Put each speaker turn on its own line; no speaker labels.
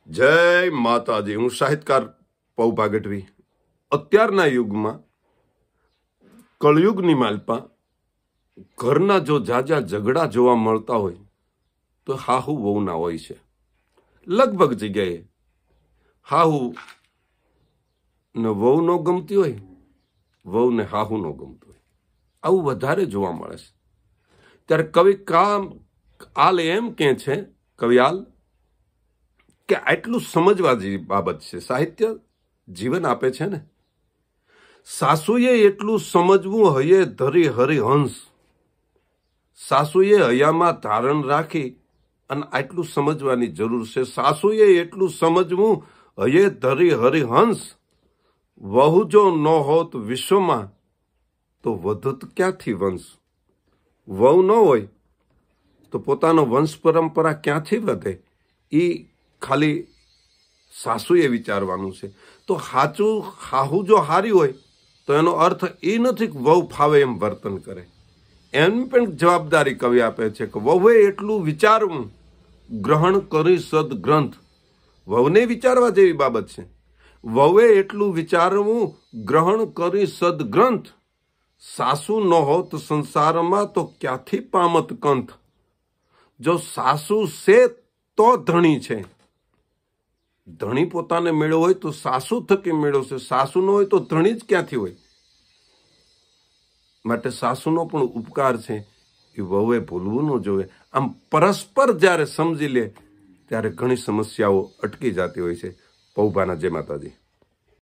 જય માતાજી। હું સાહિત્યકાર પૌભા ગઢવી। અત્યારના યુગમાં કળયુગની માલપા ઘરના જો જાજા ઝઘડા જોવા મળતા હોય તો હાહુ વહુના હોય છે। લગભગ જગ્યાએ હાહુ ને વહુ નો ગમતી હોય, વહુ ને હાહુ નો ગમતું હોય, આવું વધારે જોવા મળે છે। ત્યારે કવિ આલ એમ કે છે, કવિયાલ કે આટલું સમજવા જેવી બાબત છે। સાહિત્ય જીવન આપે છે ને। સાસુએ એટલું સમજવું હયે ધરી હરિહંસ, સાસુએ હયામાં ધારણ રાખી અને આટલું સમજવાની જરૂર છે। સાસુએ એટલું સમજવું હયે ધરી હરિહંસ, વહુ જો ન હોત વિશ્વમાં તો વધત ક્યાંથી વંશ। વહુ ન હોય તો પોતાનો વંશ પરંપરા ક્યાંથી વધે, એ ખાલી સાસુએ વિચારવાનું છે। તો સાચું હાહુ જો હારી હોય તો એનો અર્થ એ નથી કે વહુ ફાવે એમ વર્તન કરે, એની પણ જવાબદારી કવિ આપે છે કે વહુએ એટલું વિચારવું ગ્રહણ કરી સદગ્રંથ। વહુને વિચારવા જેવી બાબત છે। વહુએ એટલું વિચારવું ગ્રહણ કરી સદગ્રંથ, સાસુ ન હોત સંસારમાં તો ક્યાંથી પામત કંથ। જો સાસુ છે તો ધણી છે, ધણી પોતાને મેળ્યો હોય તો સાસુ થકી મેળ્યો છે, સાસુ ન હોય તો ધણી જ ક્યાંથી હોય। માટે સાસુનો પણ ઉપકાર છે એ વહુએ ભૂલવું ન જોઈએ। આમ પરસ્પર જ્યારે સમજી લે ત્યારે ઘણી સમસ્યાઓ અટકી જતી હોય છે। પૌભાના જય માતાજી।